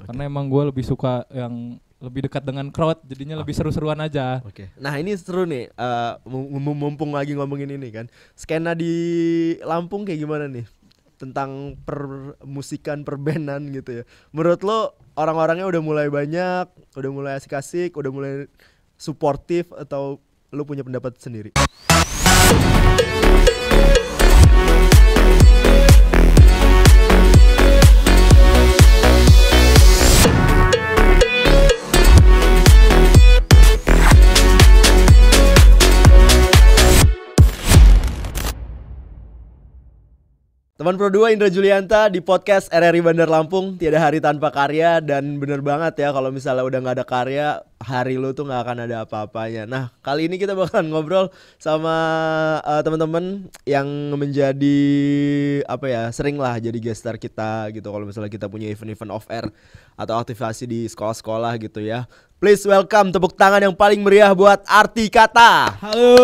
Karena emang gue lebih suka yang lebih dekat dengan crowd, jadinya lebih seru-seruan aja. Nah ini seru nih, mumpung lagi ngomongin ini kan, skena di Lampung kayak gimana nih tentang permusikan, perbandan gitu ya. Menurut lo orang-orangnya udah mulai banyak, udah mulai asik-asik, udah mulai suportif, atau lo punya pendapat sendiri? Teman Pro 2 Indra Julianta di podcast RRI Bandar Lampung. Tiada hari tanpa karya. Dan bener banget ya, kalau misalnya udah gak ada karya, hari lu tuh gak akan ada apa-apanya. Nah kali ini kita bakalan ngobrol sama teman-teman yang menjadi sering lah jadi guest star kita gitu. Kalau misalnya kita punya event-event off air atau aktivasi di sekolah-sekolah gitu ya. Please welcome, tepuk tangan yang paling meriah buat Arti Kata. Halo.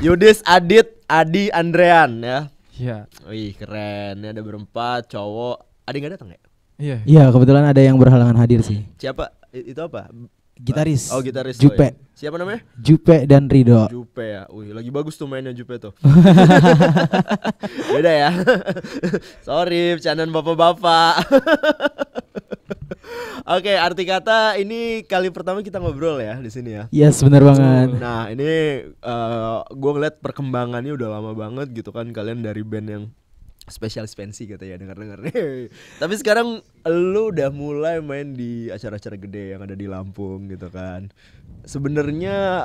Yudis, Adit, Adi, Andrean ya. Iya. Wih keren, ini ada berempat cowok. Ada yang gak datang ya? Iya, kebetulan ada yang berhalangan hadir sih. Siapa? Itu apa? Gitaris. Oh gitaris. Jupe. Oh, ya. Siapa namanya? Jupe dan Rido. Jupe ya. Wih lagi bagus tuh mainnya Jupe tuh. Beda ya. Sorry, bercandaan bapak-bapak. Oke, Arti Kata ini kali pertama kita ngobrol ya di sini ya. Yes, benar banget. Nah ini gue ngeliat perkembangannya udah lama banget gitu kan. Kalian dari band yang spesialis pensi katanya, dengar-dengar. Tapi sekarang lu udah mulai main di acara-acara gede yang ada di Lampung gitu kan. Sebenarnya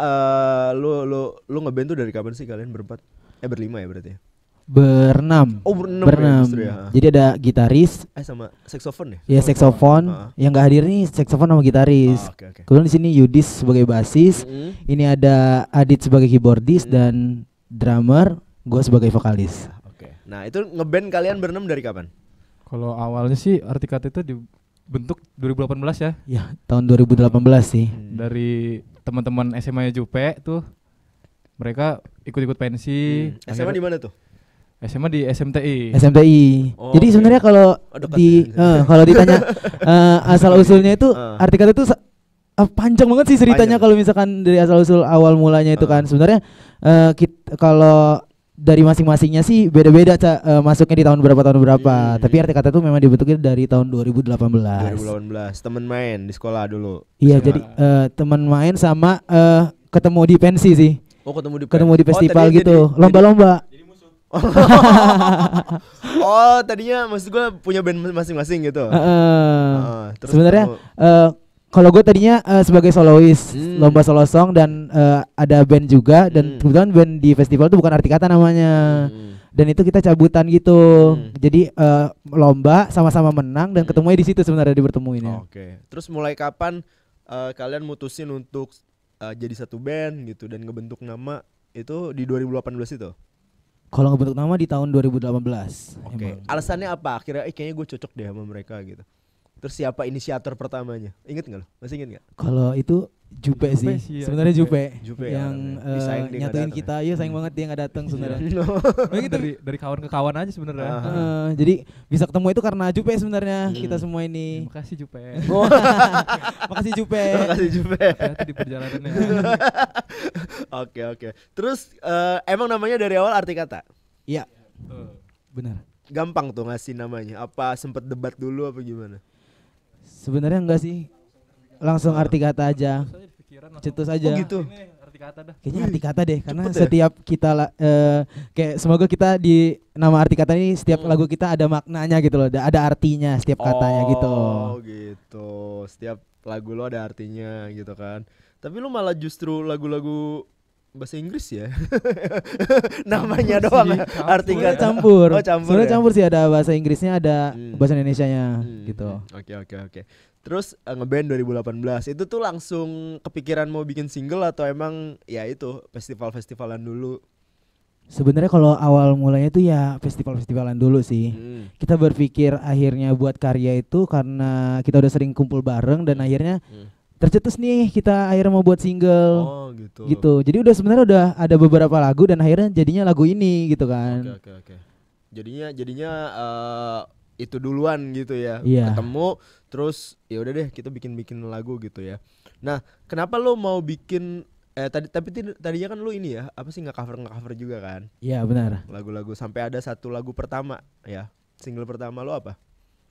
lu ngeband tuh dari kapan sih kalian berempat? Berlima ya berarti ya? Berenam. Oh berenam ya. Jadi ada gitaris. Sama saksofon ya? Ya saksofon. Yang nggak hadir nih saksofon sama gitaris. Okay. Kemudian di sini Yudis sebagai basis. Ini ada Adit sebagai keyboardis dan drummer. Gue sebagai vokalis. Nah itu ngeband kalian berenam dari kapan? Kalau awalnya sih Arti Kata itu dibentuk 2018 ya. Ya tahun 2018 sih. Dari teman-teman SMA Jupe tuh, mereka ikut-ikut pensi. SMA di mana tuh? SMA di SMTI. Oh, jadi sebenarnya kalau kalau ditanya asal usulnya itu Arti Kata itu panjang banget sih ceritanya. Kalau misalkan dari asal usul awal mulanya itu kan sebenarnya kalau dari masing-masingnya sih beda-beda masuknya di tahun berapa. Tapi Arti Kata itu memang dibentuknya dari tahun 2018. Temen main di sekolah dulu. Iya, jadi teman main sama ketemu di pensi sih. Oh, ketemu di festival gitu, lomba-lomba. Oh, tadinya maksud gue punya band masing-masing gitu. Terus sebenarnya kalau gue tadinya sebagai solois, lomba solo song dan ada band juga dan kebetulan band di festival itu bukan Arti Kata namanya. Dan itu kita cabutan gitu. Jadi lomba sama-sama menang dan ketemunya di situ sebenarnya bertemuinnya. Oke. Terus mulai kapan kalian mutusin untuk jadi satu band gitu dan ngebentuk nama itu di 2018 itu? Kalau ngebentuk nama di tahun 2018. Oke. Alasannya apa? Akhirnya kayaknya gue cocok deh sama mereka gitu. Terus siapa inisiator pertamanya? Ingat nggak lo? Masih ingat nggak? Kalau itu Jupe sih. Sebenarnya Jupe yang nyatuin kita. Iya sayang banget dia nggak datang sebenarnya. Dari kawan ke kawan aja sebenarnya. Jadi bisa ketemu itu karena Jupe sebenarnya kita semua ini. Makasih Jupe. Makasih Jupe. Hati di perjalanannya. Oke. Terus emang namanya dari awal Arti Kata? Iya. Benar. Gampang tuh ngasih namanya. Apa sempet debat dulu apa gimana? Sebenarnya enggak sih. Langsung Arti Kata aja. Cetus aja. Oh gitu. Arti Kata dah. Kayaknya Arti Kata deh karena setiap kita kayak semoga kita di nama Arti Kata ini setiap lagu kita ada maknanya gitu loh. Ada artinya setiap katanya gitu. Oh gitu. Setiap lagu lo ada artinya gitu kan. Tapi lo malah justru lagu-lagu bahasa Inggris ya. Namanya doang Arti Kata. Campur. Oh campur. Sebenarnya campur sih, ada bahasa Inggrisnya, ada bahasa Indonesianya gitu. Oke. Terus ngeband 2018 itu tuh langsung kepikiran mau bikin single atau emang ya itu festival-festivalan dulu? Sebenarnya kalau awal mulanya tuh ya festival-festivalan dulu sih. Kita berpikir akhirnya buat karya itu karena kita udah sering kumpul bareng dan akhirnya tercetus nih kita akhirnya mau buat single. Oh gitu. Jadi udah sebenarnya udah ada beberapa lagu dan akhirnya jadinya lagu ini gitu kan. Oke. Jadinya itu duluan gitu ya. Iya. Ketemu terus ya udah deh kita bikin lagu gitu ya. Nah, kenapa lo mau bikin tadinya kan lo ini ya, apa sih nge-cover juga kan? Iya, benar. Lagu-lagu sampai ada satu lagu pertama ya. Single pertama lo apa?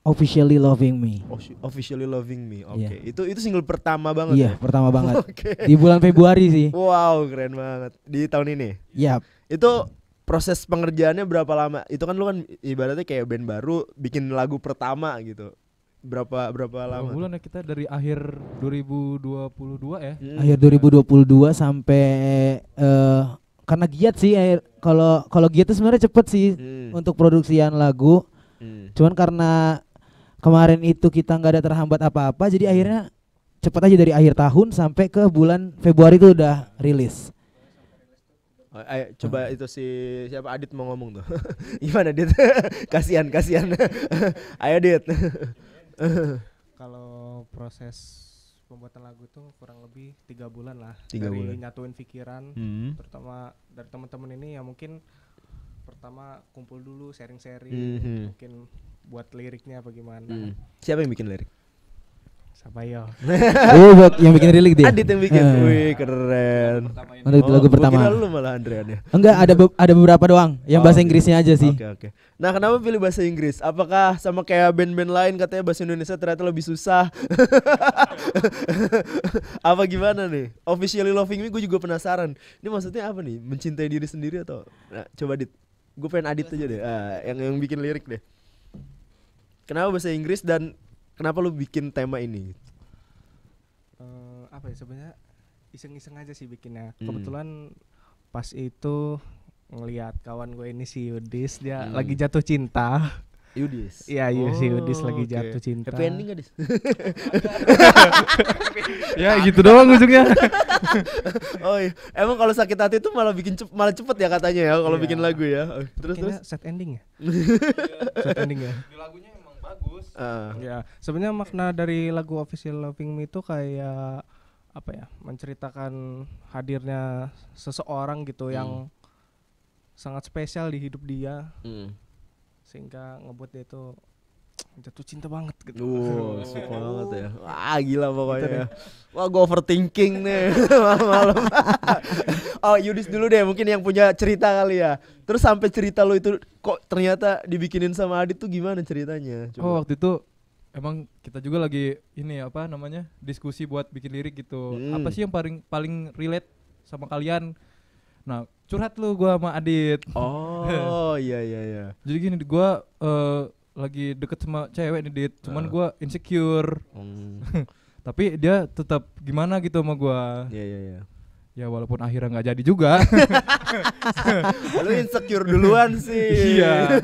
Officially Loving Me. Officially Loving Me. Oke. Iya. Itu single pertama banget Iya, ya. pertama banget. Oke. Di bulan Februari sih. Wow, keren banget. Di tahun ini. Iya. Itu proses pengerjaannya berapa lama? Itu kan lu kan ibaratnya kayak band baru bikin lagu pertama gitu. Berapa lama? Bulan ya kita dari akhir 2022 ya. Akhir 2022 sampai karena giat sih kalau giat itu sebenarnya cepet sih untuk produksian lagu. Cuman karena kemarin itu kita nggak ada terhambat apa-apa, jadi akhirnya cepet aja dari akhir tahun sampai ke bulan Februari itu udah rilis. Ayo coba itu siapa Adit mau ngomong tuh. Gimana Dit? kasihan. Ayo Dit. Kalau proses pembuatan lagu tuh kurang lebih 3 bulan lah. 3 dari bulan. nyatuin pikiran, terutama dari teman-teman ini ya mungkin pertama kumpul dulu sharing-sharing, mungkin buat liriknya apa gimana. Siapa yang bikin lirik? Sabayo. Buat yang bikin lirik dia. Adit yang bikin. Wih, keren. Untuk lagu pertama. Gua kira lu malah Andrean ya. Enggak, ada beberapa doang yang bahasa Inggrisnya aja sih. Oke. Nah, kenapa pilih bahasa Inggris? Apakah sama kayak band-band lain katanya bahasa Indonesia ternyata lebih susah? Apa gimana nih? Officially Loving Me gue juga penasaran. Ini maksudnya apa nih? Mencintai diri sendiri atau? Nah, coba Dit. Gue pengen Adit aja deh. Yang bikin lirik deh. Kenapa bahasa Inggris dan kenapa lu bikin tema ini? Apa ya sebenarnya iseng-iseng aja sih bikinnya. Kebetulan pas itu ngelihat kawan gue ini si Yudis dia lagi jatuh cinta. Yudis. Iya, si Yudis lagi jatuh cinta. Happy ending gak Dis? Ya gitu doang ujungnya. Oh iya. Emang kalau sakit hati itu malah malah cepet ya katanya ya kalau bikin lagu ya. Terus sad ending ya? Sad ending ya. Di lagunya emang bagus. Ya, sebenarnya makna dari lagu Official Loving Me itu kayak apa ya? Menceritakan hadirnya seseorang gitu yang sangat spesial di hidup dia. Sehingga ngebuat dia itu jatuh cinta banget gitu. Suka banget ya. Wah, gila pokoknya. Wah, gue overthinking nih malam-malam. Oh, Yudis dulu deh, mungkin yang punya cerita kali ya. Terus sampai cerita lo itu kok ternyata dibikinin sama Adit tuh gimana ceritanya? Coba. Oh, waktu itu emang kita juga lagi ini apa namanya? Diskusi buat bikin lirik gitu. Apa sih yang paling relate sama kalian? Nah, curhat lu gua sama Adit. Oh, iya. Jadi gini, gua lagi deket sama cewek nih, Dit. Cuman gua insecure. Tapi dia tetap gimana gitu sama gua. Iya. Ya walaupun akhirnya nggak jadi juga. Lu insecure duluan sih. Iya.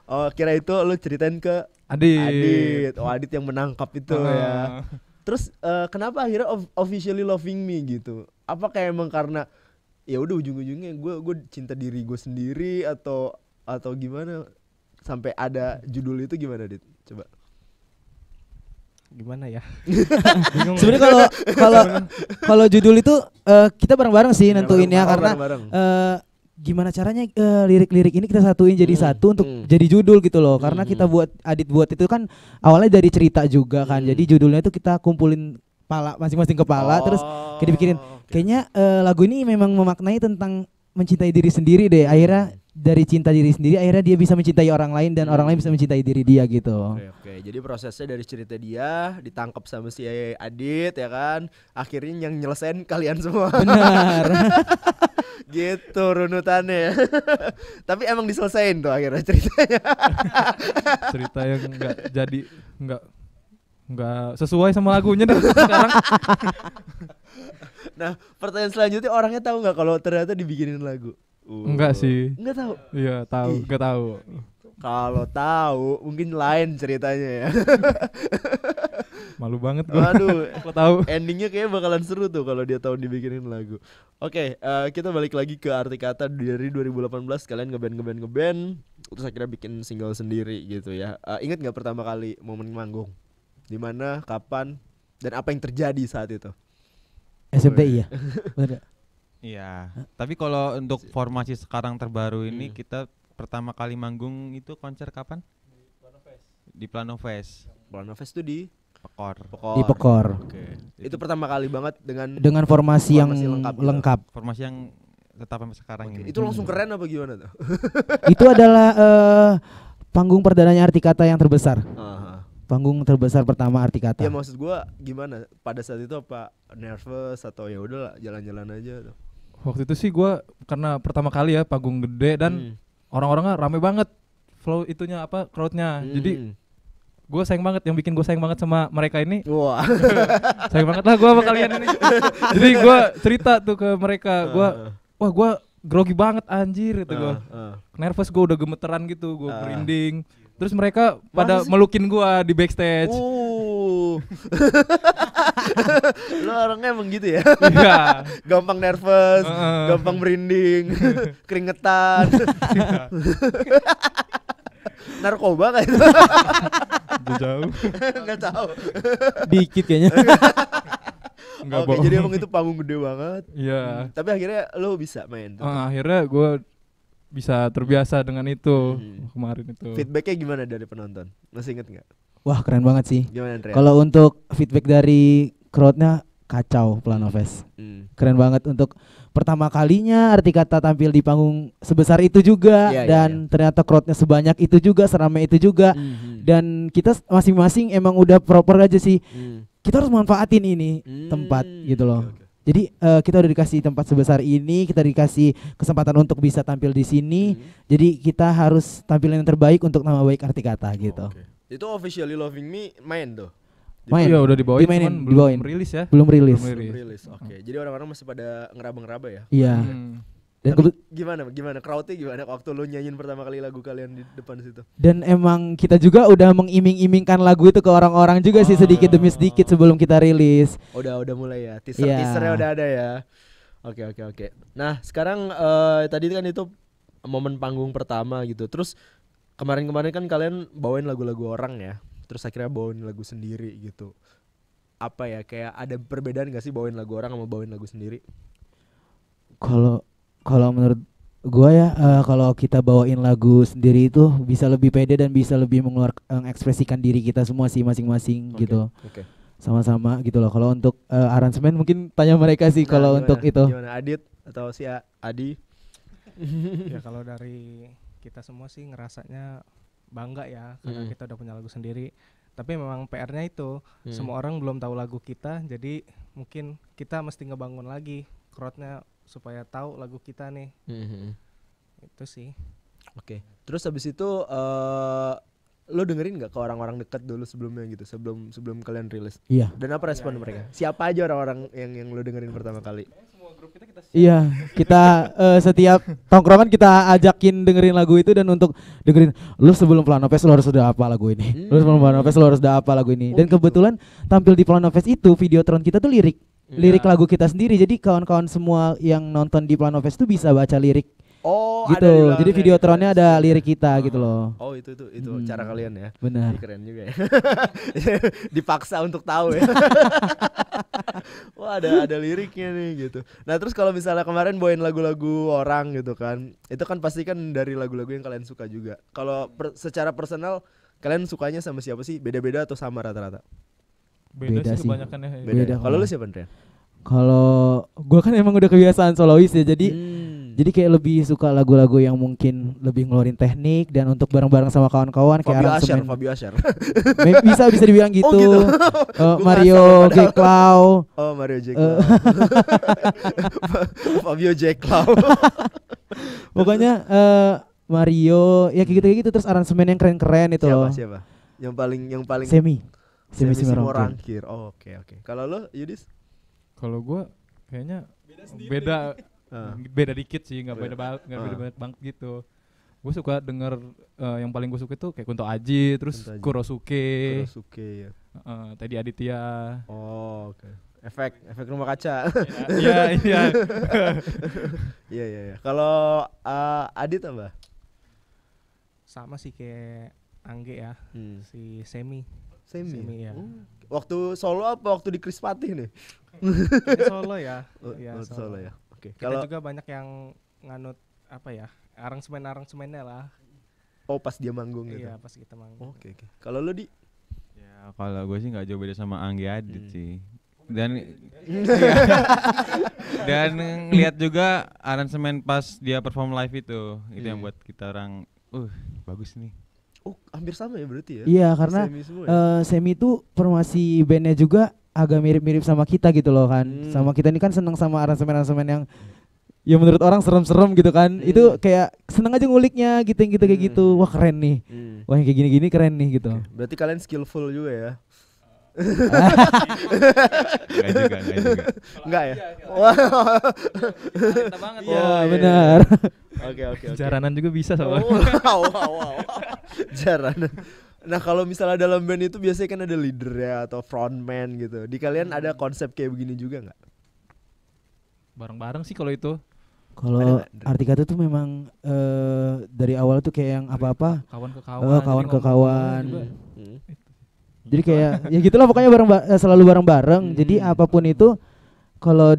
Oh, kira itu lu ceritain ke Adit. Oh, Adit yang menangkap itu ya. Terus kenapa akhirnya Officially Loving Me gitu? Apa kayak emang karena ya udah ujung-ujungnya gue cinta diri gue sendiri atau gimana sampai ada judul itu gimana Dit? Coba. Gimana ya? Sebenarnya kalau judul itu kita bareng-bareng sih nentuinnya karena gimana caranya lirik-lirik ini kita satuin jadi satu untuk jadi judul gitu loh. Karena kita Adit buat itu kan awalnya dari cerita juga kan. Jadi judulnya itu kita kumpulin masing-masing kepala terus kita pikirin kayaknya lagu ini memang memaknai tentang mencintai diri sendiri deh. Akhirnya dari cinta diri sendiri akhirnya dia bisa mencintai orang lain dan orang lain bisa mencintai diri dia gitu. Oke. Jadi prosesnya dari cerita dia ditangkap sama si Adit ya kan. Akhirnya yang nyelesain kalian semua. Benar. Gitu runutannya. Tapi emang diselesain tuh akhirnya ceritanya. Cerita yang nggak sesuai sama lagunya deh sekarang. Nah, pertanyaan selanjutnya orangnya tahu nggak kalau ternyata dibikinin lagu? Enggak sih. Enggak tahu. Iya, tahu, enggak tahu. Kalau tahu mungkin lain ceritanya ya. Malu banget gua. Waduh, Kalau tahu. endingnya kayaknya bakalan seru tuh kalau dia tahu dibikinin lagu. Oke, kita balik lagi ke arti kata dari 2018 kalian ngeband terus akhirnya bikin single sendiri gitu ya. Ingat nggak pertama kali momen manggung? Di mana, kapan, dan apa yang terjadi saat itu? SMP ya. Bener. Iya. Tapi kalau untuk formasi sekarang terbaru ini kita pertama kali manggung itu konser kapan? di Plano Fest. Plano Fest tuh di Pekor. Di Pekor. Oke. Itu pertama kali banget Dengan formasi yang lengkap gitu. lengkap. Formasi yang tetap sampai sekarang Oke. ini. Itu langsung keren apa gimana tuh? Itu adalah panggung perdananya Artikata yang terbesar. Aha. Panggung terbesar pertama Artikata. Ya maksud gua gimana? Pada saat itu apa nervous atau ya udahlah jalan-jalan aja tuh. Waktu itu sih gue karena pertama kali ya panggung gede dan orang-orangnya rame banget, flow itunya apa crowdnya. Jadi gue sayang banget, yang bikin gue sayang banget sama mereka ini. Wah. Sayang banget lah gue sama kalian ini. Jadi gue cerita tuh ke mereka, gue grogi banget anjir gitu gue. Nervous, gue udah gemeteran gitu, gue merinding. Terus mereka pada melukin gue di backstage. Lo orangnya emang gitu ya? Iya. Gampang nervous, gampang merinding, keringetan. Narkoba kayak itu? Jauh. Nggak tahu. Dikit kayaknya. Oke, jadi emang itu panggung gede banget. Iya. Tapi akhirnya lo bisa main tuh. Akhirnya gue bisa terbiasa dengan itu kemarin itu. Feedbacknya gimana dari penonton? Masih inget nggak? Wah, keren banget sih. Gimana Andrea? Kalau untuk feedback dari crowdnya kacau Plano Fest. Keren banget untuk pertama kalinya Artikata tampil di panggung sebesar itu juga dan ternyata crowdnya sebanyak itu juga, seramai itu juga. Dan kita masing-masing emang udah proper aja sih. Kita harus manfaatin ini tempat gitu loh. Jadi kita udah dikasih tempat sebesar ini, kita dikasih kesempatan untuk bisa tampil di sini. Jadi kita harus tampil yang terbaik untuk nama baik Artikata gitu. Itu Officially Loving Me main tuh. Main. Iya udah dibawain, Dimainin, cuman dibawain. belum rilis ya. Belum rilis. Belum rilis. Oke. Jadi orang-orang masih pada ngeraba-ngeraba ya. Iya. Dan Tapi gimana crowdnya gimana waktu lo nyanyiin pertama kali lagu kalian di depan situ? dan emang kita juga udah mengiming-imingkan lagu itu ke orang-orang juga sih sedikit demi sedikit sebelum kita rilis. Udah mulai ya. Teasernya udah ada ya. Oke. Nah, sekarang tadi kan itu momen panggung pertama gitu. Terus kemarin-kemarin kan kalian bawain lagu-lagu orang ya. Terus akhirnya bawain lagu sendiri gitu. Apa ya, kayak ada perbedaan gak sih bawain lagu orang sama bawain lagu sendiri? Kalau menurut gua ya kalau kita bawain lagu sendiri itu bisa lebih pede dan bisa lebih mengekspresikan diri kita semua sih masing-masing gitu. Sama-sama gitu loh. Kalau untuk aransemen mungkin tanya mereka sih kalau untuk itu. Gimana Adit atau si Adi? Ya kalau dari kita semua sih ngerasanya bangga ya karena kita udah punya lagu sendiri. Tapi memang PR-nya itu semua orang belum tahu lagu kita, jadi mungkin kita mesti ngebangun lagi crowd-nya supaya tahu lagu kita nih. Itu sih. Oke. Terus habis itu lo dengerin nggak ke orang-orang dekat dulu sebelumnya gitu, sebelum kalian rilis? Iya. Dan apa respon mereka? Siapa aja orang-orang yang lo dengerin pertama kali? Iya, kita setiap tongkrongan kita ajakin dengerin lagu itu dan untuk dengerin lu sebelum Plano Fest lu harus udah apa lagu ini. Lu sebelum Plano Fest lu harus udah apa lagu ini. Dan kebetulan tampil di Plano Fest itu Videotron kita tuh lirik lagu kita sendiri. Jadi kawan-kawan semua yang nonton di Plano Fest tuh bisa baca lirik. Oh, gitu. Jadi Videotronnya ada lirik kita gitu loh. Oh, itu cara kalian ya. Benar. Keren juga ya. Dipaksa untuk tahu ya. Wah, ada liriknya nih gitu. Nah, terus kalau misalnya kemarin bawain lagu-lagu orang gitu kan, itu kan pasti kan dari lagu-lagu yang kalian suka juga. Kalau secara personal kalian sukanya sama siapa sih? Beda-beda atau sama rata-rata? Beda sih sih. kebanyakan ya. Beda. Kalau lu siapa, Andrea? Kalau gua kan emang udah kebiasaan solois ya, jadi kayak lebih suka lagu-lagu yang mungkin lebih ngeluarin teknik dan untuk bareng-bareng sama kawan-kawan kayak aransemen. Fabio Asyar. bisa dibilang gitu. Oh, gitu. Mario J. Clow. Oh, Mario J. Clow. Fabio J. Clow. Pokoknya Mario ya kayak gitu terus aransemen yang keren-keren itu loh. Siapa? Yang paling Semi Simorangkir. Oh, oke. Kalau lo, Yudis? Kalau gue kayaknya beda dikit sih, nggak beda banget gitu. Gue suka denger yang paling gue suka itu kayak Kunto Aji, terus Kurosuke ya. Teddy Aditya. Oh, oke. Efek rumah kaca. Iya. Iya. Kalau Adit apa? Sama sih kayak Angge ya. Si Semi ya. Waktu solo apa waktu di Krispatih nih? Solo ya. Iya, solo ya. Oke. Kita juga banyak yang nganut apa ya? Aransemennya lah. Oh pas dia manggung gitu. Iya, pas kita manggung. Oke. Kalau lu Di? Ya kalau gue sih nggak jauh beda sama Anggi Adit sih. Dan dan lihat juga aransemen pas dia perform live itu yang buat kita orang bagus nih. Oh hampir sama ya berarti ya? Iya karena Semi semua ya? Semi itu formasi bandnya juga agak mirip-mirip sama kita gitu loh kan. Sama kita ini kan seneng sama aransemen-aransemen yang ya menurut orang serem-serem gitu kan. Itu kayak seneng aja nguliknya gitu yang gitu kayak gitu. Wah keren nih. Wah yang kayak gini-gini keren nih gitu. Berarti kalian skillful juga ya? Enggak juga. Enggak ya? Kita banget. Iya benar. Oke. Jaranan juga bisa soalnya. Wow. Jaranan. Nah kalau misalnya dalam band itu biasanya kan ada leader ya atau frontman gitu. Di kalian ada konsep kayak begini juga nggak? Bareng-bareng sih kalau itu. Kalau arti kata tuh memang dari awal tuh kayak yang apa-apa Kawan ke kawan. kawan ke kawan. Hmm. Jadi kayak ya gitulah pokoknya selalu bareng-bareng. Jadi apapun itu kalau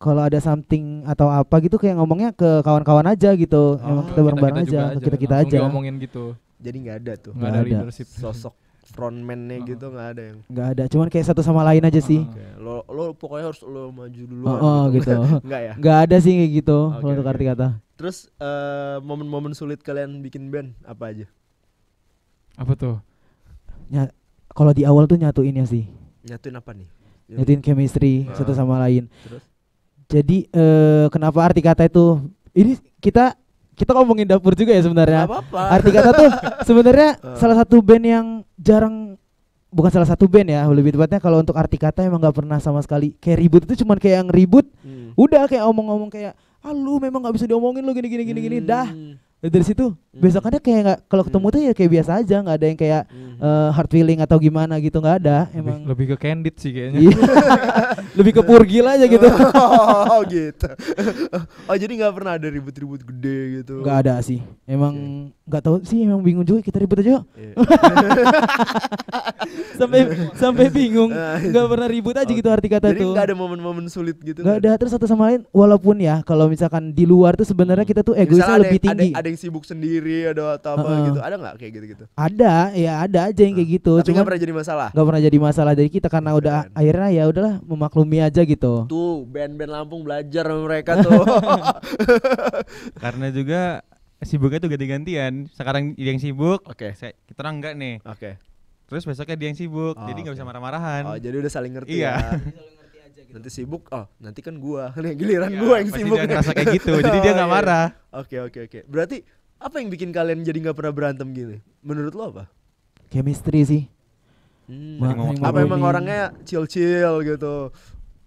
kalau ada something atau apa gitu kayak ngomongnya ke kawan-kawan aja gitu. Emang kita bareng-bareng aja, kita aja. Ngomongin gitu. Jadi nggak ada tuh. Nggak ada leadership. Sosok frontman-nya gitu nggak ada yang. Nggak ada, cuman kayak satu sama lain aja sih. Oke. Lo pokoknya harus lo maju dulu. Gitu. Nggak ya? Nggak ada sih kayak gitu kalau untuk Oke. arti kata. Terus momen-momen sulit kalian bikin band apa aja? Apa tuh? Kalau di awal tuh nyatuin ya sih. Nyatuin apa nih? Nyatuin chemistry satu sama lain. Terus? Jadi kenapa arti kata itu ini kita ngomongin dapur juga ya sebenarnya. Gak apa-apa. Arti kata tuh sebenarnya salah satu band yang bukan salah satu band ya, lebih tepatnya kalau untuk arti kata emang nggak pernah sama sekali kayak ribut itu cuman kayak yang ribut udah kayak omong-omong kayak lu memang nggak bisa diomongin lu gini dah. Dari situ besokannya kayak nggak, kalau ketemu tuh ya kayak biasa aja, nggak ada yang kayak hard feeling atau gimana gitu, nggak ada. Emang lebih ke candid sih kayaknya. lebih ke purgil aja gitu. Oh gitu. Oh jadi nggak pernah ada ribut-ribut gede gitu? Nggak ada sih. Emang nggak tahu sih, emang bingung juga, kita ribut aja yuk. sampai bingung, nggak pernah ribut aja gitu arti kata jadi tuh. nggak ada momen-momen sulit gitu? Nggak ada. Terus satu sama lain, walaupun ya kalau misalkan di luar tuh sebenarnya kita tuh egoisnya lebih tinggi. Ada yang sibuk sendiri, ada atau apa gitu? Ada nggak kayak gitu-gitu? Ada aja yang kayak gitu. Tapi nggak pernah jadi masalah. Nggak pernah jadi masalah dari kita karena udah akhirnya ya udahlah memaklumi aja gitu. Tuh band-band Lampung belajar sama mereka tuh. Karena juga sibuknya tuh ganti-gantian. Sekarang dia yang sibuk, kita orang enggak nih. Oke. Terus besoknya dia yang sibuk, jadi nggak bisa marah-marahan. Oh jadi udah saling ngerti Iya. ya. Nanti sibuk, nanti kan gua, nih giliran gua yang pasti sibuk. dia ngerasa kayak gitu, jadi dia nggak marah. Oke. Berarti apa yang bikin kalian jadi nggak pernah berantem gini? Menurut lo apa? Chemistry sih. Apa emang orangnya chill gitu?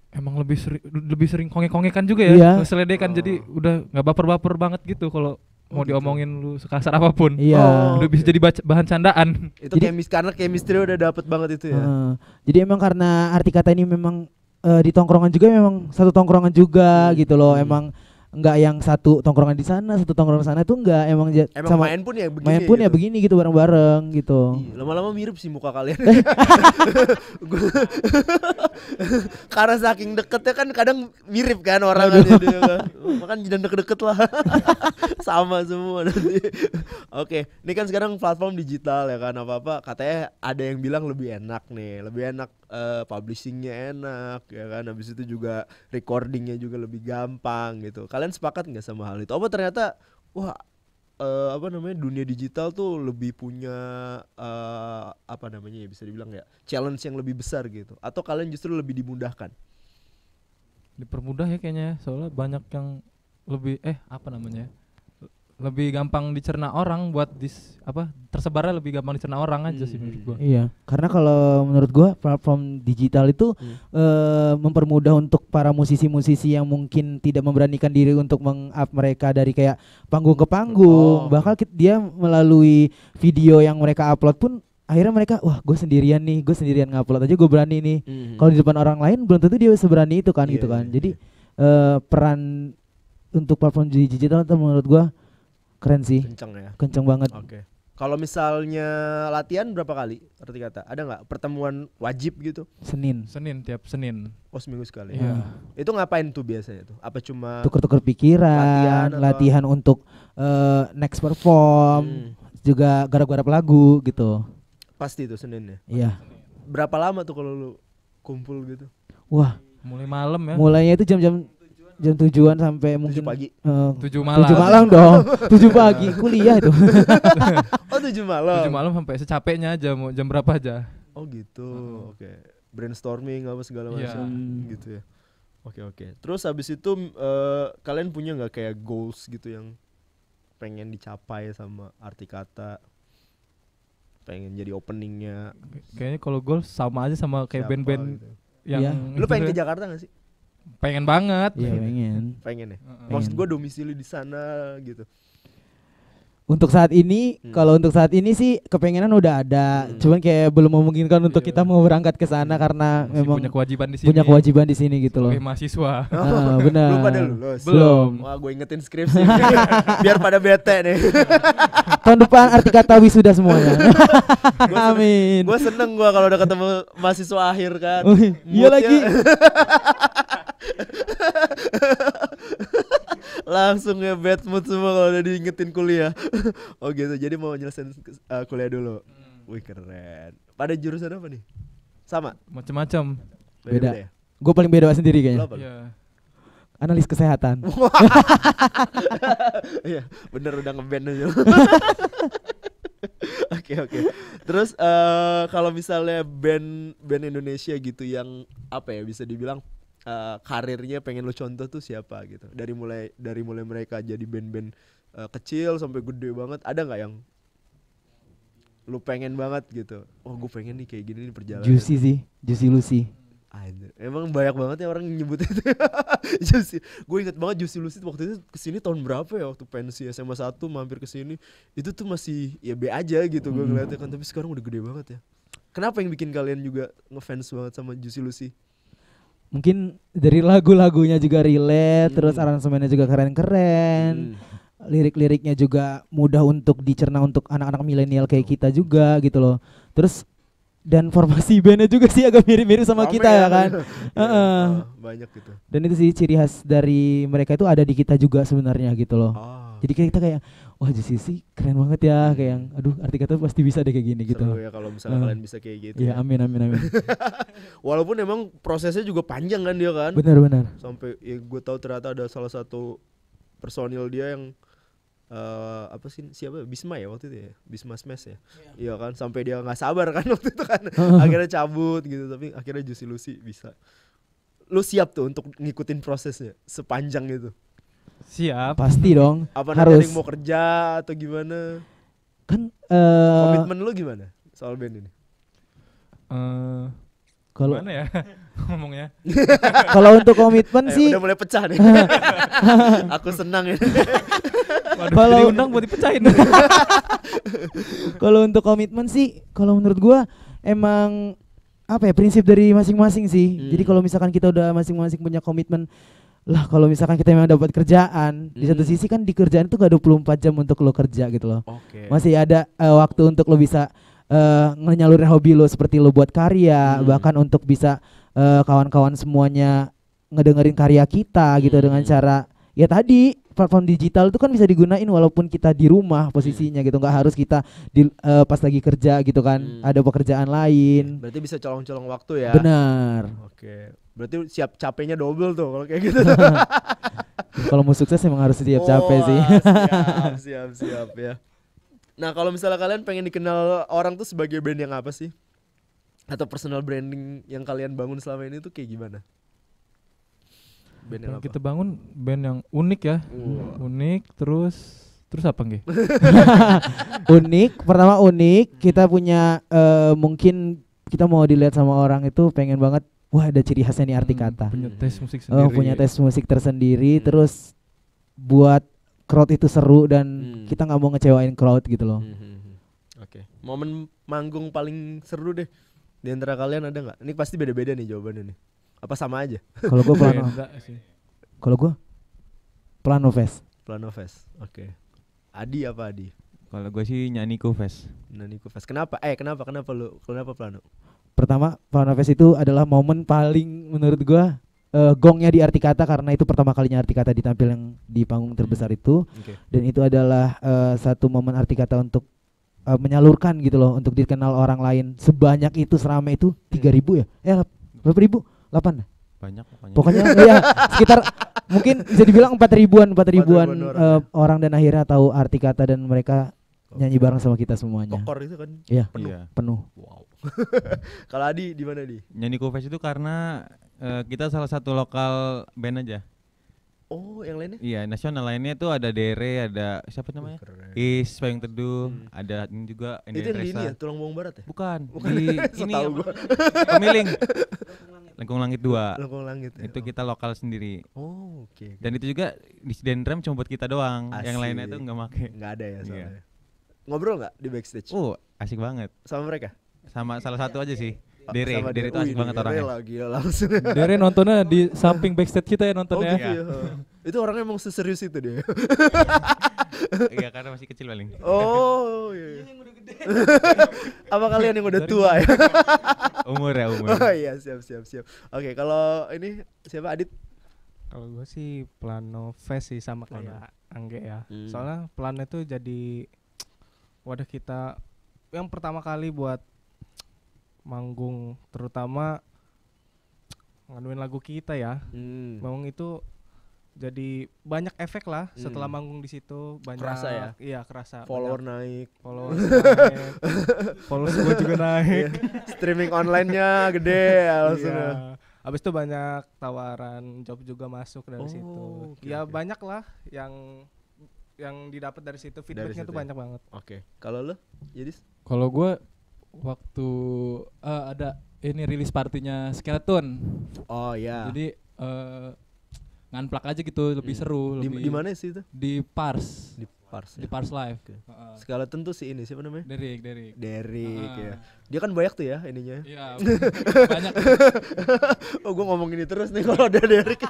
Emang lebih sering kongek-kongekan juga ya. Iya. Seledekan jadi udah nggak baper-baper banget gitu kalau mau diomongin lu sekasar apapun. Iya. Udah bisa jadi bahan candaan. Itu karena chemistry udah dapet banget itu ya. Jadi emang karena arti kata ini memang di tongkrongan juga memang satu tongkrongan juga gitu loh. Emang enggak yang satu tongkrongan di sana, satu tongkrongan di sana tuh enggak, emang sama main pun ya begini. Main pun gitu. ya begini gitu bareng-bareng gitu. Lama-lama mirip sih muka kalian. Karena saking deketnya kan kadang mirip kan orangnya dia kan. Makan jangan deket-deket lah. Sama semua nanti. Oke, ini kan sekarang platform digital ya kan, apa-apa katanya ada yang bilang lebih enak nih, lebih enak publishingnya enak ya kan, habis itu juga recordingnya juga lebih gampang gitu. Kalian sepakat nggak sama hal itu? Apa ternyata dunia digital tuh lebih punya bisa dibilang ya challenge yang lebih besar gitu? Atau kalian justru lebih dimudahkan? Dipermudah ya kayaknya, soalnya banyak yang lebih lebih gampang dicerna orang buat tersebarnya lebih gampang dicerna orang aja sih menurut gua. Iya, karena kalau menurut gua platform digital itu mempermudah untuk para musisi-musisi yang mungkin tidak memberanikan diri untuk meng-up mereka dari kayak panggung ke panggung. Bahkan dia melalui video yang mereka upload pun akhirnya mereka, wah gue sendirian ngupload aja gue berani nih. Kalau di depan orang lain belum tentu dia seberani itu kan gitu kan. Jadi peran untuk platform digital itu menurut gua keren sih. Kenceng banget. Oke. Kalau misalnya latihan berapa kali? Arti kata ada nggak pertemuan wajib gitu? Senin tiap Senin. Oh seminggu sekali. Iya. Itu ngapain tuh biasanya tuh? Apa cuma tuker-tuker pikiran, latihan untuk next perform, juga garap-garap lagu gitu. Pasti itu Senin ya. Iya. Berapa lama tuh kalau lu kumpul gitu? Wah, Mulai malam ya. mulainya itu jam 7-an sampai 7 mungkin pagi. 7 malam. 7 malam dong. 7 pagi kuliah itu. Oh 7 malam. 7 malam sampai secapeknya aja, mau jam berapa aja. Oh gitu. Oke. Brainstorming apa segala Iya. macam gitu ya. Oke. Terus habis itu kalian punya nggak kayak goals gitu yang pengen dicapai sama Arti Kata? Pengen jadi openingnya. Kayaknya kalau goal sama aja sama kayak Siapa band-band gitu. yang Iya. Lu pengen ke Jakarta gak sih? pengen banget. Iya, pengen. Pengen ya. Heeh. Maksud Pengen. gue domisili di sana gitu. Untuk saat ini, kalau untuk saat ini sih kepengenan udah ada, cuman kayak belum memungkinkan untuk kita mau berangkat ke sana karena Masih memang punya kewajiban di sini. punya kewajiban di sini gitu loh. Sebagai mahasiswa. Benar. Belum pada lulus. Belum. Wah, gue ingetin skripsi. Biar pada bete nih. Tahun depan Arti Kata wisuda semuanya. Amin. Gue seneng gue kalau udah ketemu mahasiswa akhir kan. Oh, iya Moodnya- lagi. Langsung ya bad mood semua kalau udah diingetin kuliah. Oh gitu, jadi mau nyelesain kuliah dulu. Wih keren. Pada jurusan apa nih? Sama? Macam-macam. Beda. ya? Gue paling beda sendiri Lo kayaknya. apa? Iya. Analis kesehatan. Iya, bener udah ngeband aja. Oke. Terus kalau misalnya band Indonesia gitu yang apa ya bisa dibilang karirnya pengen lo contoh tuh siapa gitu. Dari mulai mereka jadi band-band kecil sampai gede banget, ada nggak yang lu pengen banget gitu? Oh, gue pengen nih kayak gini nih perjalanan. Juicy sih, Juicy Lucy. Anjir, emang banyak banget ya orang nyebut itu. Juicy. Gue inget banget Juicy Lucy waktu itu kesini tahun berapa ya, waktu pensi SMA 1 mampir kesini. Itu tuh masih ya B aja gitu gue ngeliatnya kan, tapi sekarang udah gede banget ya. Kenapa yang bikin kalian juga ngefans banget sama Juicy Lucy? Mungkin dari lagu-lagunya juga relate, terus aransemennya juga keren-keren. Lirik-liriknya juga mudah untuk dicerna untuk anak-anak milenial kayak kita juga gitu loh. Terus dan formasi bandnya juga sih agak mirip-mirip sama Rame kita ya kan. Ya, banyak gitu. Dan itu sih ciri khas dari mereka itu ada di kita juga sebenarnya gitu loh. Jadi kita kayak wah Juicy sih keren banget ya, kayak yang aduh Arti Kata pasti bisa deh kayak gini gitu. Seru ya kalau misalnya kalian bisa kayak gitu. Ya amin. Walaupun emang prosesnya juga panjang kan dia kan. Benar. Sampai ya gue tahu ternyata ada salah satu personil dia yang apa sih siapa Bisma ya waktu itu ya, Bisma Smash ya. Iya kan, sampai dia nggak sabar kan waktu itu kan. Akhirnya cabut gitu, tapi akhirnya Juicy Lucy bisa. Lu siap tuh untuk ngikutin prosesnya sepanjang itu? Siap. Pasti dong. Apa nanti Harus. ada yang mau kerja atau gimana? Kan Komitmen lu gimana soal band ini? kalau Gimana ya ngomongnya? kalau untuk komitmen sih Udah mulai pecah nih. Aku senang ya. Waduh, Kalau- diundang buat dipecahin. kalau untuk komitmen sih kalau menurut gua emang apa ya prinsip dari masing-masing sih. Jadi kalau misalkan kita udah masing-masing punya komitmen lah, kalau misalkan kita memang dapat kerjaan di satu sisi kan di kerjaan itu gak 24 jam untuk lo kerja gitu loh. Oke. Masih ada waktu untuk lo bisa nyalurin hobi lo seperti lo buat karya, bahkan untuk bisa kawan-kawan semuanya ngedengerin karya kita gitu dengan cara ya tadi platform digital itu kan bisa digunain walaupun kita di rumah posisinya gitu, nggak harus kita di pas lagi kerja gitu kan, ada pekerjaan lain. Berarti bisa colong-colong waktu ya. Benar. Oke. Berarti siap capeknya double tuh kalau kayak gitu. Kalau mau sukses emang harus siap capek sih. Siap ya. Nah, kalau misalnya kalian pengen dikenal orang tuh sebagai band yang apa sih? Atau personal branding yang kalian bangun selama ini tuh kayak gimana? Band yang apa? Kita bangun band yang unik ya. Unik terus apa nggih? Unik, pertama unik, kita punya mungkin kita mau dilihat sama orang itu pengen banget, wah ada ciri khasnya nih Arti Kata. Punya tes musik sendiri. Punya tes musik tersendiri, terus buat crowd itu seru dan kita nggak mau ngecewain crowd gitu loh. Oke. Momen manggung paling seru deh di antara kalian ada nggak? Ini pasti beda-beda nih jawabannya nih. Apa sama aja? Kalau gue Plano, Beda sih. kalau gue Plano Fest. Plano Fest. Oke. Adi apa Adi? Kalau gue sih Nyanyiku Fest. Naniku Fest. Kenapa lu? Kenapa Plano? Pertama Plano Fest itu adalah momen paling menurut gue gongnya di Arti Kata karena itu pertama kalinya Arti Kata ditampil yang di panggung terbesar itu. Dan itu adalah satu momen Arti Kata untuk menyalurkan gitu loh, untuk dikenal orang lain sebanyak itu, seramai itu 3.000 ya? Berapa ribu? 8 Banyak pokoknya ya sekitar mungkin bisa dibilang 4.000-an orang dan akhirnya tahu Arti Kata dan mereka nyanyi bareng sama kita semuanya. Tokor itu kan Iya, penuh. Wow. Kalau Adi di mana di? Nyanyi Kufest itu karena kita salah satu lokal band aja. Oh, yang lainnya? Iya, nasional lainnya tuh ada Dere, ada siapa namanya? Is, Payung Teduh, ada ini juga Itu yang di ini ya, Tulang Bawang Barat ya? Bukan. Bukan. Di So ini tahu gua. Pemiling. Lengkung Langit 2. Lengkung Langit ya? Itu kita lokal sendiri. Oh, oke. Dan itu juga disediain drum cuma buat kita doang. Asik. Yang lainnya tuh enggak make. Nggak ada ya soalnya. Iya. Ngobrol nggak di backstage? Asik banget. Sama mereka? Sama salah satu aja sih. Sama Dere itu asik banget orangnya. lagi langsung. Dere nontonnya di samping backstage kita ya nontonnya. Gitu ya. Itu orangnya emang seserius itu dia. Iya, karena masih kecil paling. Oh, iya. Apa kalian yang udah tua ya? Umur. Oh iya, siap. Oke, kalau ini siapa Adit? Kalau gue sih Plano Fest sih sama kayak Angge ya. Soalnya Plano itu jadi wadah kita yang pertama kali buat manggung, terutama nganuin lagu kita ya. Memang itu jadi banyak efek lah setelah manggung di situ, banyak Kerasa ya? Iya, kerasa. Follower naik. Followers naik. Followers gue juga naik. Streaming online-nya gede ya langsung. Iya. Habis itu banyak tawaran job juga masuk dari situ. Oke. Banyak lah yang didapat dari situ, feedbacknya tuh banyak banget. Oke. Kalau lo? Jadi Kalau gue waktu ada ini rilis partinya Skeleton. oh ya. Jadi nganplak aja gitu, lebih seru. Di mana sih itu? Di Pars. Di Pars. Di Pars Live. Oke. Skeleton tuh si ini siapa namanya? Derek. Derek ya. Dia kan banyak tuh ya ininya. Iya, banyak. Oh, gue ngomong ini terus nih kalau ada Derek.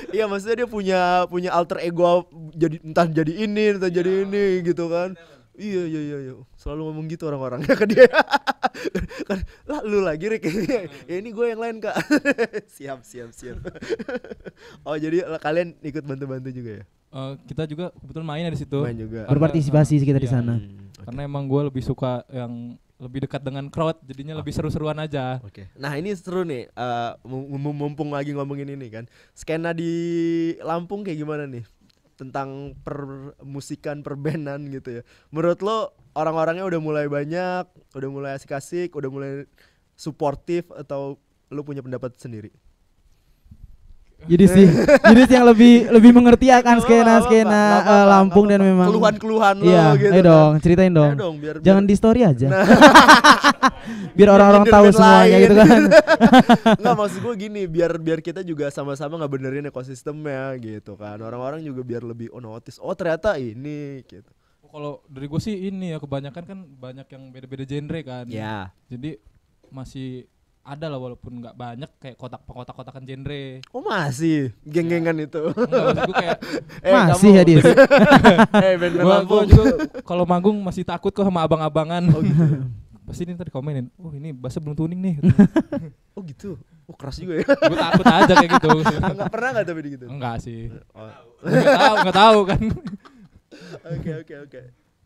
Iya, maksudnya dia punya alter ego, entah jadi ini, entah jadi ini gitu kan. Iya. Selalu ngomong gitu orang-orangnya ke dia. Kan lah lu lagi Rick. Ya ini gue yang lain, Kak. Siap. Oh, jadi kalian ikut bantu-bantu juga ya? Kita juga kebetulan main di situ. Main juga. Berpartisipasi kita di sana. Karena emang gue lebih suka yang lebih dekat dengan crowd, jadinya lebih seru-seruan aja. Oke. Nah, ini seru nih. Mumpung lagi ngomongin ini kan. Skena di Lampung kayak gimana nih? Tentang permusikan, perbandan gitu ya. Menurut lo orang-orangnya udah mulai banyak, udah mulai asik-asik, udah mulai suportif, atau lo punya pendapat sendiri? Jadi sih yang lebih mengerti akan skena Lampung dan memang keluhan-keluhan lo iya, gitu. Ayo dong, ceritain dong. Biar Jangan di story aja. Biar orang-orang tahu semuanya gitu kan. Nggak, maksud gue gini, biar kita juga sama-sama nggak benerin ekosistemnya gitu kan. Orang-orang juga biar lebih notice. Oh, ternyata ini gitu. Kalau dari gue sih ini ya, kebanyakan kan banyak yang beda-beda genre kan. Ya. Jadi masih ada lah, walaupun nggak banyak, kayak kotak-kotakan genre. Oh, masih geng-gengan itu. Enggak, maksud gue kayak masih ya Dis. band-band gue Lampung. juga kalau manggung masih takut kok sama abang-abangan. Oh gitu. Pasti ini tadi komenin, oh ini bassnya belum tuning nih. Oh gitu. Oh, keras juga ya. Gue takut aja kayak gitu. Enggak pernah enggak tapi gitu. Enggak sih. Oh. Nggak tahu kan. Oke.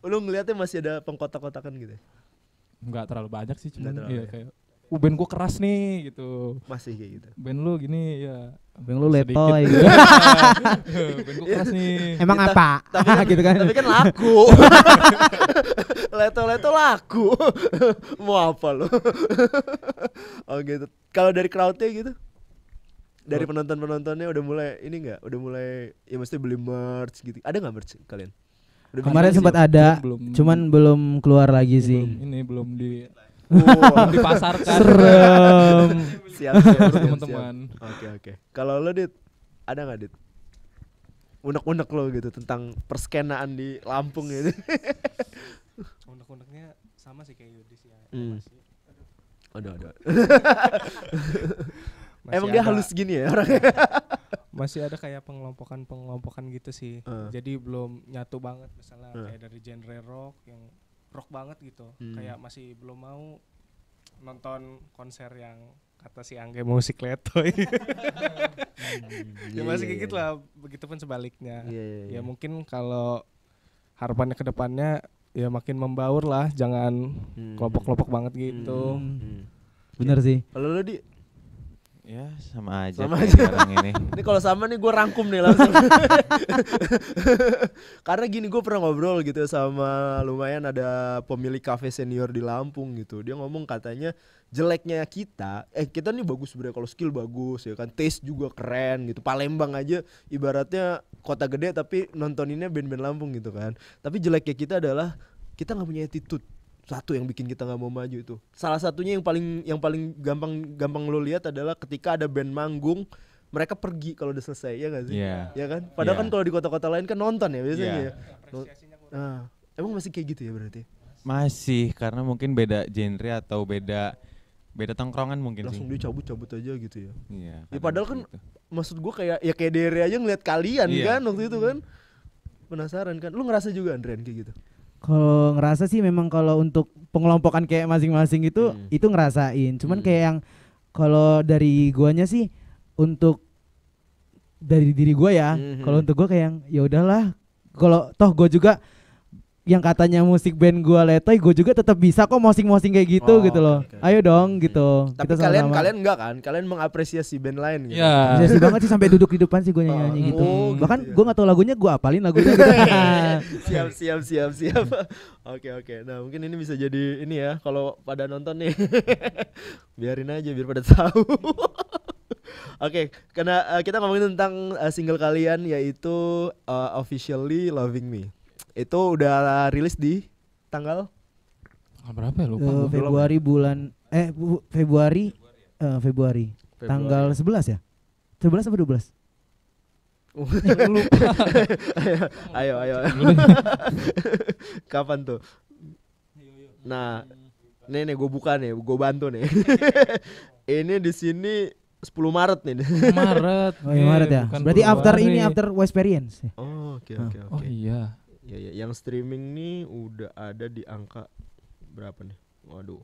Lu ngeliatnya masih ada pengkotak-kotakan gitu? Enggak terlalu banyak sih, cuman terlalu iya ya. kayak band gue keras nih gitu. Masih kayak gitu. Band lu gini ya. Band lu letoy gitu. Band gue keras nih. Emang apa? Gitu kan. Tapi kan laku. Leto laku. Mau apa lo? Oh gitu. Kalau dari crowdnya gitu? Dari penontonnya udah mulai ini enggak? Udah mulai ya mesti beli merch gitu. Ada enggak merch kalian? Kemarin sempat ada, cuman belum keluar lagi sih. Belum Wow. dipasarkan. Serem. Siap. Teman-teman. Oke. Kalau lo Dit, ada nggak Dit? Unek-unek lo gitu tentang perskenaan di Lampung ini. Unek-uneknya sama sih kayak Yudis ya. Aduh. Masih Emang dia ada- halus gini ya orangnya? Masih ada kayak pengelompokan gitu sih. Jadi belum nyatu banget, misalnya kayak dari genre rock yang rock banget gitu. Kayak masih belum mau nonton konser yang kata si Angge musik letoy. Ya Iya, masih iya, kayak gitu iya. lah, begitupun sebaliknya. Iya, iya, iya. Ya mungkin kalau harapannya ke depannya ya makin membaur lah, jangan kelompok-kelompok banget gitu. Bener sih. Kalau lu Di? Ya sama aja Sama kayak aja. sekarang ini. Ini kalau sama nih gue rangkum nih langsung. Karena gini, gue pernah ngobrol gitu sama lumayan ada pemilik kafe senior di Lampung gitu. Dia ngomong katanya jeleknya kita nih bagus sebenarnya kalau skill bagus ya kan, taste juga keren gitu. Palembang aja ibaratnya kota gede tapi nontoninnya band-band Lampung gitu kan. Tapi jeleknya kita adalah kita nggak punya attitude. Satu yang bikin kita nggak mau maju itu. Salah satunya yang paling gampang lo lihat adalah ketika ada band manggung, mereka pergi kalau udah selesai, ya nggak sih? Iya. Ya kan? Padahal Iya. kan kalau di kota-kota lain kan nonton ya biasanya. Iya. Ya. Nah, emang masih kayak gitu ya berarti? Masih karena mungkin beda genre atau beda tongkrongan mungkin Langsung sih. dia cabut aja gitu ya. Iya. Ya kadang padahal kan gitu. maksud gua kayak Dere aja ngeliat kalian Iya. kan waktu itu kan. Penasaran kan? Lu ngerasa juga Andrian kayak gitu? Kalau ngerasa sih memang kalau untuk pengelompokan kayak masing-masing itu ngerasain. Cuman kayak yang kalau dari guanya sih untuk dari diri gua ya. Kalau untuk gua kayak yang ya udahlah. Kalau toh gua juga yang katanya musik band gua letoy, gua juga tetap bisa kok mosing-mosing kayak gitu Oh, gitu loh. oke. Ayo dong gitu. Tapi Kita kalian sama-sama. enggak kan? Kalian mengapresiasi band lain gitu. Ya. Biasa banget sih sampai duduk di depan sih gue nyanyi gitu. Oh, gitu Bahkan ya. gue nggak tahu lagunya, gue apalin lagunya gitu. siap. Oke. Nah, mungkin ini bisa jadi ini ya kalau pada nonton nih. Biarin aja biar pada tahu. Oke, karena kita ngomongin tentang single kalian yaitu Officially Loving Me. Itu udah rilis di tanggal Berapa ya lupa. Februari bulan Februari tanggal 11 ya? 11 apa 12? Ayo. Kapan tuh? Nah, nih gue buka nih, gue bantu nih. Ini di sini 10 Maret nih. Maret. Oh iya Maret ya. bukan Berarti Februari. after Wesperience. Oh, oke. Oh iya. Ya, yang streaming nih udah ada di angka berapa nih? Waduh,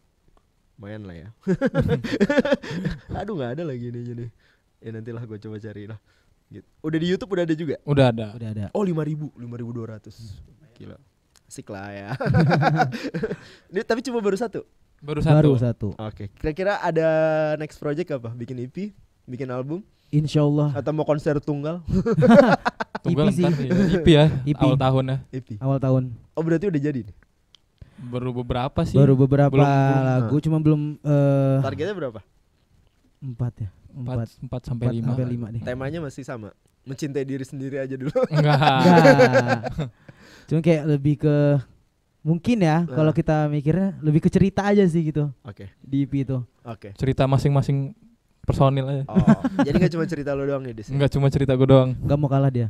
lumayan lah ya. Aduh, nggak ada lagi nih. Ya nantilah gue coba cari lah. Gitu. Udah di YouTube udah ada juga. Udah ada. Udah ada. Oh 5.200. Gila, asik lah ya. Ini tapi cuma baru satu. Baru satu. Oke, kira-kira ada next project apa? Bikin EP, bikin album, Insyaallah atau mau konser tunggal? Tunggal EP sih. ntar ya. EP ya. EP. Awal tahun ya. EP. Awal tahun. Oh berarti udah jadi nih. Baru beberapa sih. Baru beberapa Belum. lagu cuma belum Targetnya berapa? 4 ya. 4 sampai 5. Sampai 5 deh. Temanya masih sama, mencintai diri sendiri aja dulu. Enggak. Enggak. Cuma kayak lebih ke mungkin ya kalau kita mikirnya lebih ke cerita aja sih gitu Oke. di EP itu. Oke. Cerita masing-masing personil aja. Oh, jadi nggak cuma cerita lo doang nih di sini. Enggak cuma cerita gue doang. Gak mau kalah dia.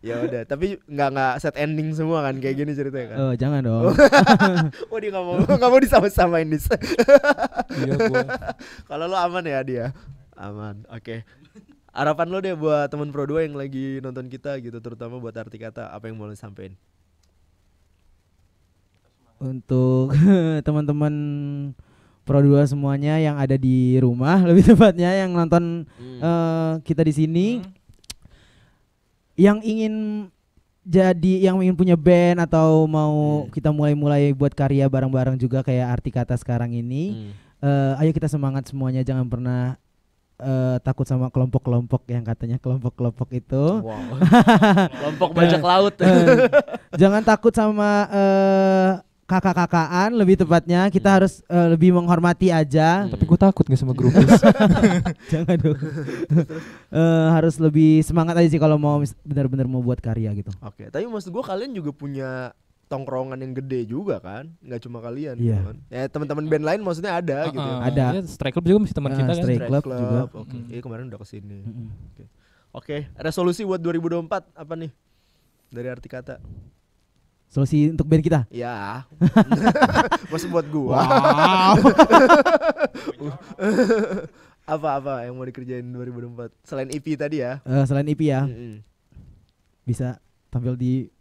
Ya udah, tapi nggak set ending semua kan kayak gini ceritanya kan. Oh, jangan dong. Oh dia nggak mau disama-samain nih. Iya gua. Kalau lo aman ya dia. Aman. Oke. Harapan lo deh buat teman Pro 2 yang lagi nonton kita gitu, terutama buat Arti Kata, apa yang mau lo sampein? Untuk teman-teman Pro 2 semuanya yang ada di rumah, lebih tepatnya yang nonton kita di sini, yang ingin punya band atau mau kita mulai buat karya bareng-bareng juga kayak Arti Kata sekarang ini. Ayo kita semangat semuanya, jangan pernah takut sama kelompok-kelompok yang katanya kelompok-kelompok itu. Wow. Kelompok bajak laut. Jangan takut sama kakak-kakaan, lebih tepatnya kita harus lebih menghormati aja. Tapi gue takut gak sama grupis. Jangan dong. Harus lebih semangat aja sih kalau mau benar-benar mau buat karya gitu. Oke, tapi maksud gua kalian juga punya tongkrongan yang gede juga kan, nggak cuma kalian Iya. gitu kan. Ya teman-teman band lain maksudnya ada gitu ya. Ada. Ya, Strike Club juga masih teman kita kan. Strike Club juga. Oke. Iya kemarin udah kesini. Oke, resolusi buat 2024 apa nih dari Arti Kata? Solusi untuk band kita. Ya, maksud buat gua. Apa yang mau dikerjain 2024 selain EP tadi ya? Selain EP ya, Mm-mm. bisa tampil di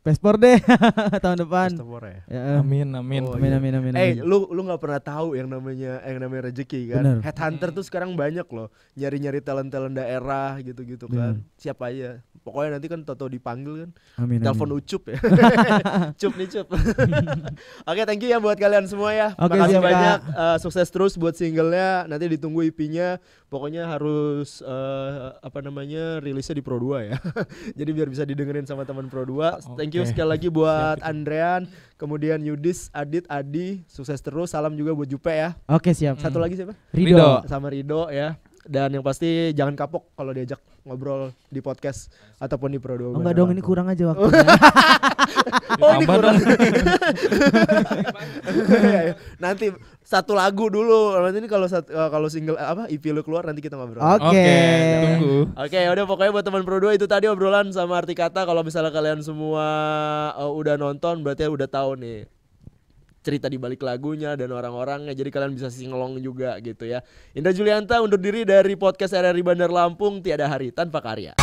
Paspor deh tahun depan. Paspor ya. Ya, Amin amin. Oh, amin, iya. amin, amin, Eh, amin. lu nggak pernah tahu yang namanya rezeki kan? Bener. Headhunter tuh sekarang banyak loh, nyari-nyari talent daerah gitu-gitu kan. Siapa aja. Pokoknya nanti kan Toto dipanggil kan. Amin, Telepon amin. Ucup ya. Cup nih Cup. Oke, thank you ya buat kalian semua ya. Oke, Makasih siap, Kak. banyak. Sukses terus buat singlenya. Nanti ditunggu EP-nya. Pokoknya harus rilisnya di Pro 2 ya. Jadi biar bisa didengerin sama teman Pro 2. Thank you Oke. sekali lagi buat Andrean, kemudian Yudis, Adit, Adi. Sukses terus. Salam juga buat Jupe ya. Oke, siap. Satu lagi siapa? Rido. Sama Rido ya. Dan yang pasti jangan kapok kalau diajak ngobrol di podcast ataupun di Pro 2. Oh, enggak dong, ini kurang aja waktunya. Oh, ini Tambah kurang. dong. Nanti satu lagu dulu. Nanti ini kalau single EP lu keluar nanti kita ngobrol. Oke. Tunggu. Oke, udah pokoknya buat teman Pro 2 itu tadi obrolan sama Arti Kata. Kalau misalnya kalian semua udah nonton berarti udah tahu nih cerita di balik lagunya dan orang-orangnya, jadi kalian bisa singelong juga gitu ya. Indra Julianta undur diri dari podcast RRI Bandar Lampung. Tiada hari tanpa karya.